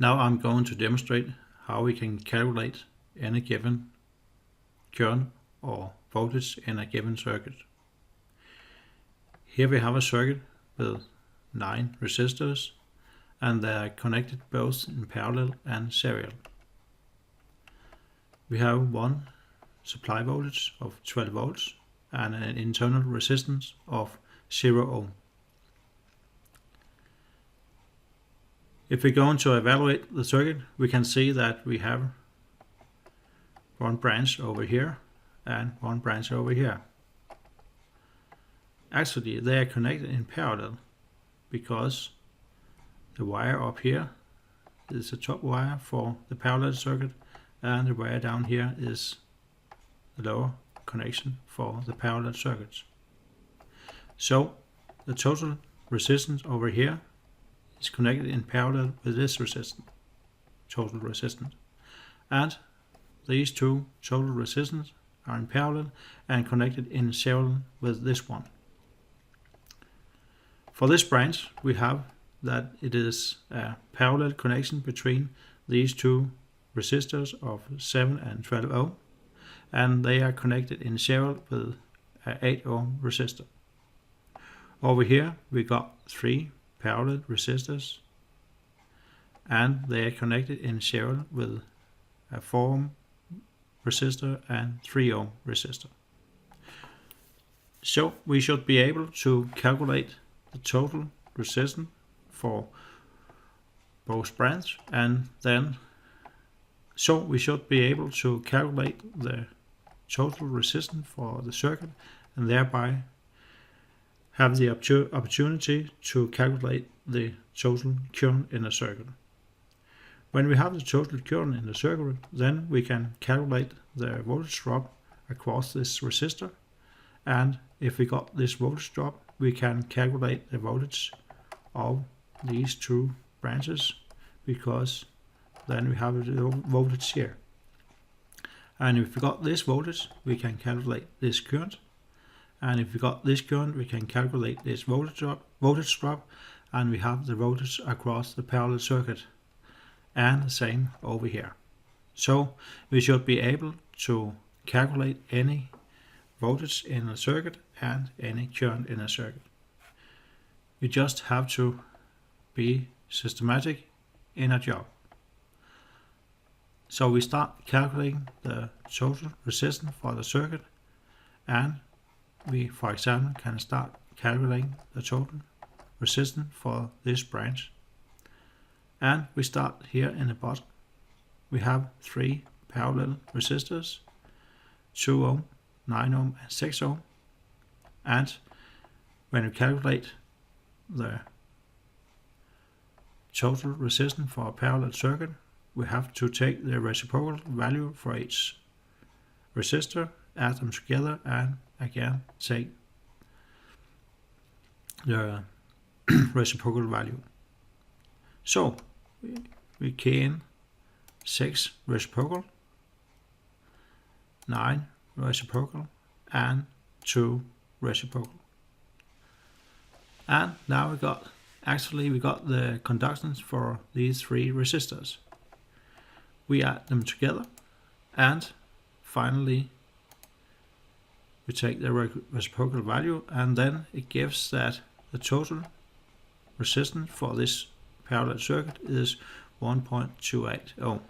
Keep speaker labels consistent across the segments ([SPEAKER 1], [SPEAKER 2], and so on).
[SPEAKER 1] Now I'm going to demonstrate how we can calculate any given current or voltage in a given circuit. Here we have a circuit with 9 resistors and they are connected both in parallel and serial. We have one supply voltage of 12 volts and an internal resistance of 0 ohm. If we're going to evaluate the circuit, we can see that we have one branch over here and one branch over here. Actually, they are connected in parallel because the wire up here is the top wire for the parallel circuit and the wire down here is the lower connection for the parallel circuits. So the total resistance over here is connected in parallel with this resistance, total resistance, and these two total resistance are in parallel and connected in serial with this one. For this branch we have that it is a parallel connection between these two resistors of 7 and 12 ohm, and they are connected in serial with an 8 ohm resistor. Over here we got 3 parallel resistors and they are connected in serial with a 4 ohm resistor and 3 ohm resistor. So we should be able to calculate the total resistance for both branches, and then we should be able to calculate the total resistance for the circuit and thereby have the opportunity to calculate the total current in a circuit. When we have the total current in the circuit, then we can calculate the voltage drop across this resistor, and if we got this voltage drop, we can calculate the voltage of these two branches, because then we have the voltage here. And if we got this voltage, we can calculate this current, and if we got this current, we can calculate this voltage drop, and we have the voltage across the parallel circuit, and the same over here. So we should be able to calculate any voltage in a circuit and any current in a circuit. We just have to be systematic in a job. So we start calculating the total resistance for the circuit, and we, for example, can start calculating the total resistance for this branch. And we start here in the bottom. We have 3 parallel resistors, 2 ohm, 9 ohm and 6 ohm. And when we calculate the total resistance for a parallel circuit, we have to take the reciprocal value for each resistor, add them together, and again take the reciprocal value. So we key in 6 reciprocal, 9 reciprocal, and 2 reciprocal. And now we got the conductance for these 3 resistors. We add them together, and finally we take the reciprocal value, and then it gives that the total resistance for this parallel circuit is 1.28 ohm.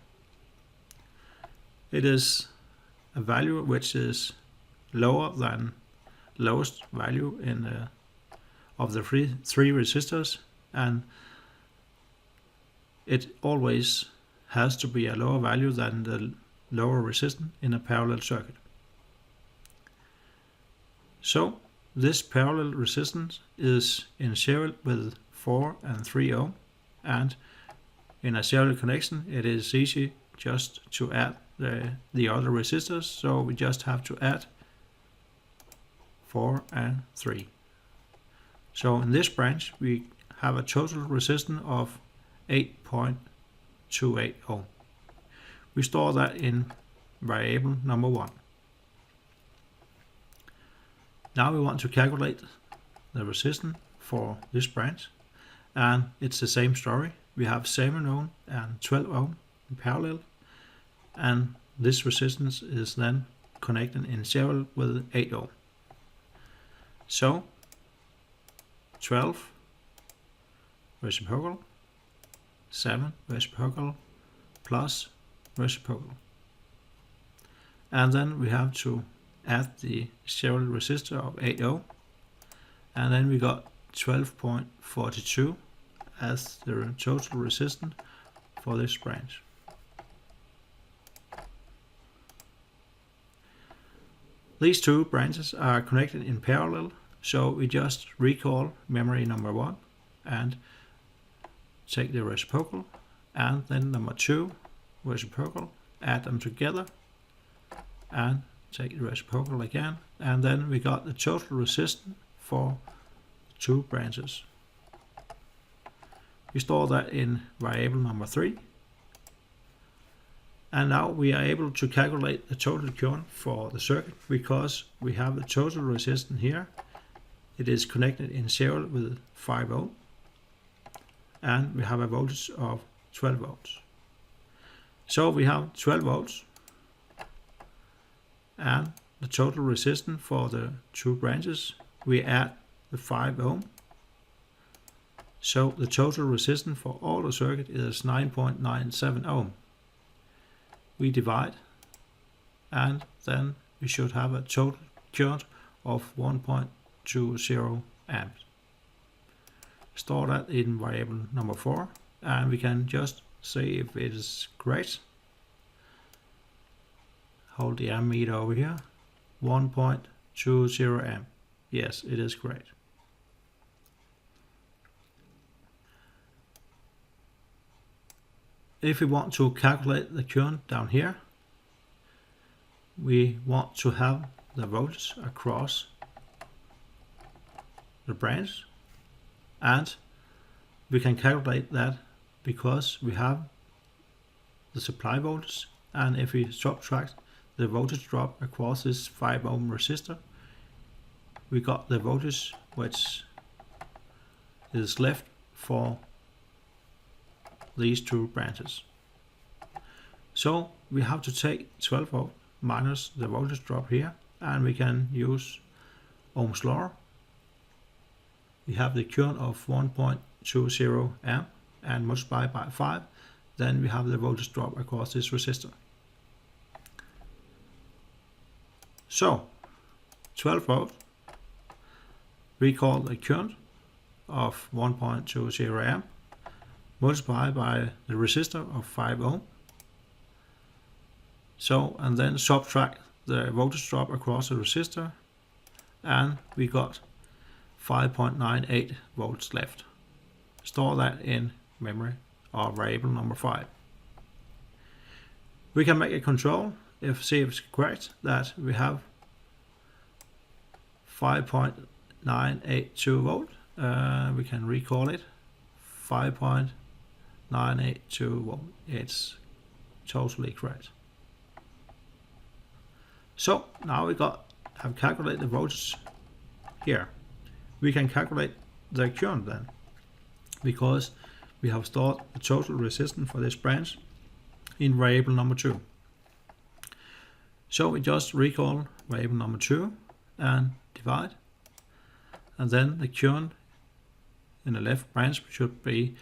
[SPEAKER 1] It is a value which is lower than lowest value in of the 3 resistors, and it always has to be a lower value than the lower resistance in a parallel circuit. So this parallel resistance is in serial with 4 and 3 ohm, and in a serial connection it is easy just to add the other resistors, so we just have to add 4 and 3. So in this branch we have a total resistance of 8.28 ohm. We store that in variable number 1. Now we want to calculate the resistance for this branch, and it's the same story. we have 7 ohm and 12 ohm in parallel, and this resistance is then connected in serial with 8 ohm. So 12 reciprocal, 7 reciprocal, plus reciprocal. And then we have to add the serial resistor of 8 ohm, and then we got 12.42 as the total resistance for this branch. These two branches are connected in parallel, so we just recall memory number 1 and take the reciprocal, and then number 2 reciprocal, add them together and take the reciprocal again, and then we got the total resistance for 2 branches. We store that in variable number 3, and now we are able to calculate the total current for the circuit because we have the total resistance here. It is connected in serial with 5 ohm, and we have a voltage of 12 volts. So we have 12 volts, and the total resistance for the 2 branches, we add the 5 ohm. So the total resistance for all the circuit is 9.97 ohm. We divide, and then we should have a total current of 1.20 amps. Store that in variable number 4, and we can just see if it is correct. Hold the ammeter over here, 1.20 amp. Yes, it is correct. If we want to calculate the current down here, we want to have the voltage across the branch, and we can calculate that because we have the supply voltage, and if we subtract the voltage drop across this 5 ohm resistor, we got the voltage which is left for these 2 branches. So we have to take 12 volt minus the voltage drop here, and we can use Ohm's law. We have the current of 1.20 amp and multiply by 5, then we have the voltage drop across this resistor. So 12 volt, recall the current of 1.20 amp, multiply by the resistor of 5 ohm. So, and then subtract the voltage drop across the resistor, and we got 5.98 volts left. Store that in memory or variable number 5. We can make a control see if it's correct that we have 5.982 volt. We can recall it, 5.982 volt. It's totally correct. So now we have calculated the voltage here. We can calculate the current then, because we have stored the total resistance for this branch in variable number 2. So we just recall variable number 2 and divide, and then the current in the left branch should be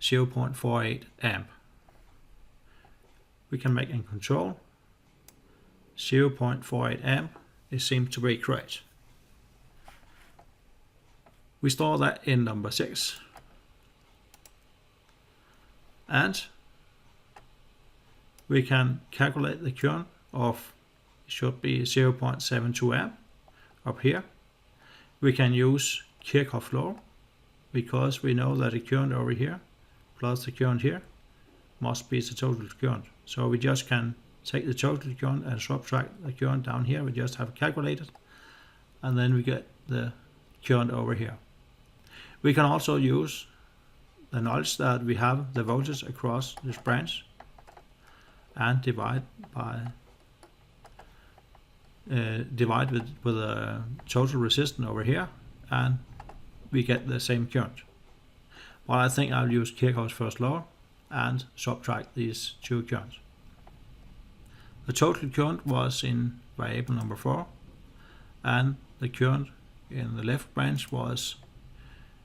[SPEAKER 1] 0.48 amp. We can make a control. 0.48 amp, it seems to be correct. We store that in number 6, and we can calculate the current of, it should be 0.72 amp up here. We can use Kirchhoff's law because we know that the current over here plus the current here must be the total current. So we just can take the total current and subtract the current down here. We just have calculated, and then we get the current over here. We can also use the knowledge that we have the voltage across this branch and divide with the total resistance over here, and we get the same current. But I think I'll use Kirchhoff's first law and subtract these two currents. The total current was in variable number 4, and the current in the left branch was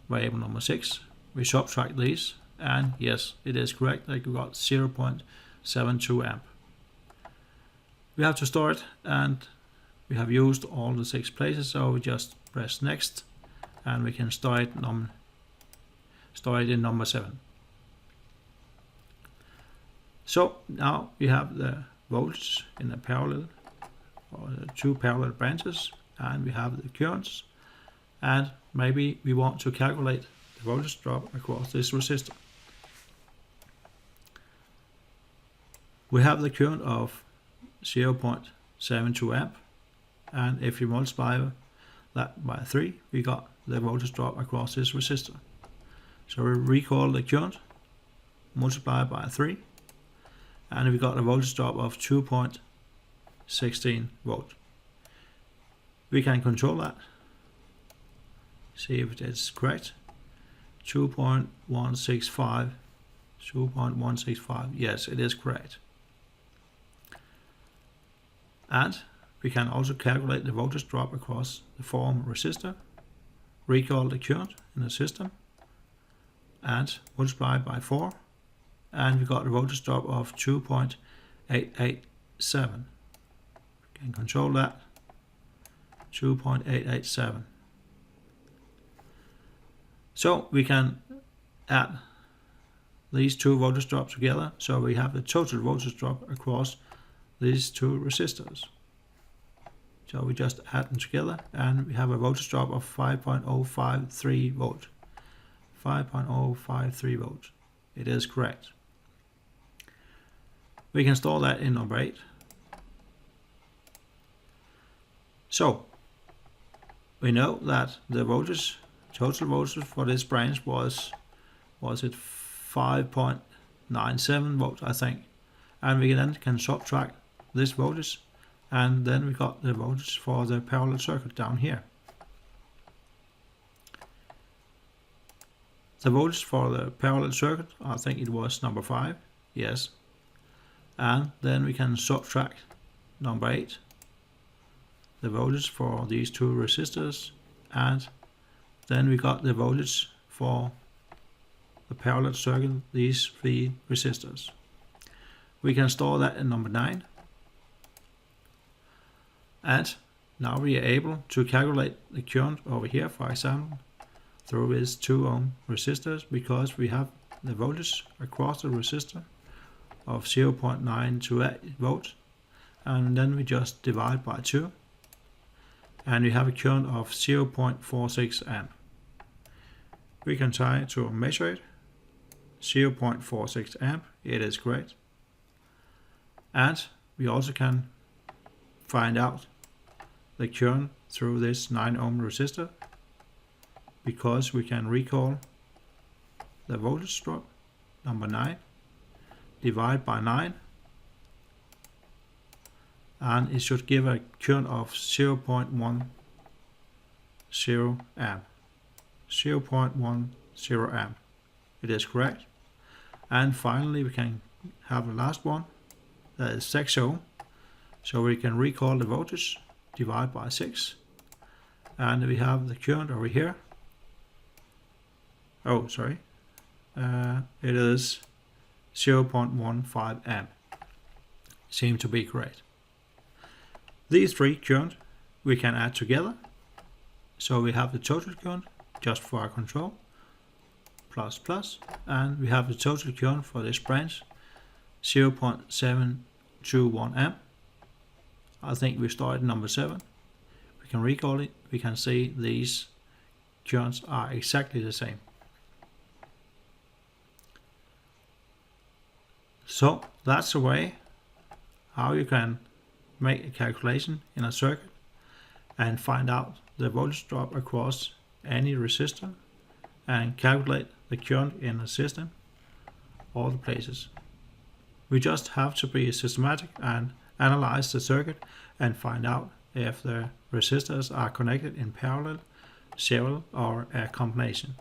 [SPEAKER 1] variable number 6. We subtract these, and yes, it is correct that we got 0.72 amp. We have to store it, and we have used all the 6 places, so we just press next, and we can store it in number 7. So now we have the voltage in the parallel, or the 2 parallel branches, and we have the currents, and maybe we want to calculate the voltage drop across this resistor. We have the current of 0.72 amp, and if you multiply that by 3, we got the voltage drop across this resistor. So we recall the current, multiply by 3, and we got a voltage drop of 2.16 volt. We can control that. See if it is correct. 2.165. 2.165. Yes, it is correct. And we can also calculate the voltage drop across the 4 ohm resistor, recall the current in the system, and multiply by 4, and we got a voltage drop of 2.887. We can control that. 2.887. So we can add these 2 voltage drops together, so we have the total voltage drop across these 2 resistors. So we just add them together, and we have a voltage drop of 5.053 volt. 5.053 volt. It is correct. We can store that in number 8. So we know that the voltage, total voltage for this branch was it 5.97 volts, I think, and we then can subtract this voltage, and then we got the voltage for the parallel circuit down here. The voltage for the parallel circuit, I think it was number 5, yes, and then we can subtract number 8, the voltage for these 2 resistors, and then we got the voltage for the parallel circuit, these 3 resistors. We can store that in number 9, and now we are able to calculate the current over here, for example, through these 2 ohm resistors, because we have the voltage across the resistor of 0.928 volts, and then we just divide by 2, and we have a current of 0.46 amp. We can try to measure it. 0.46 amp, it is correct. And we also can find out the current through this 9 ohm resistor, because we can recall the voltage drop, number 9, divide by 9, and it should give a current of 0.10 amp. 0.10 amp. It is correct. And finally we can have the last one, that is 6 ohm. So we can recall the voltage, divide by 6, and we have the current over here. Oh, sorry. It is 0.15 amp. Seem to be correct. These 3 current we can add together. So we have the total current just for our control, plus plus, and we have the total current for this branch, 0.721 amp. I think we started number 7. We can recall it. We can see these currents are exactly the same. So that's a way how you can make a calculation in a circuit and find out the voltage drop across any resistor and calculate the current in the system, all the places. We just have to be systematic and analyze the circuit and find out if the resistors are connected in parallel, serial, or a combination.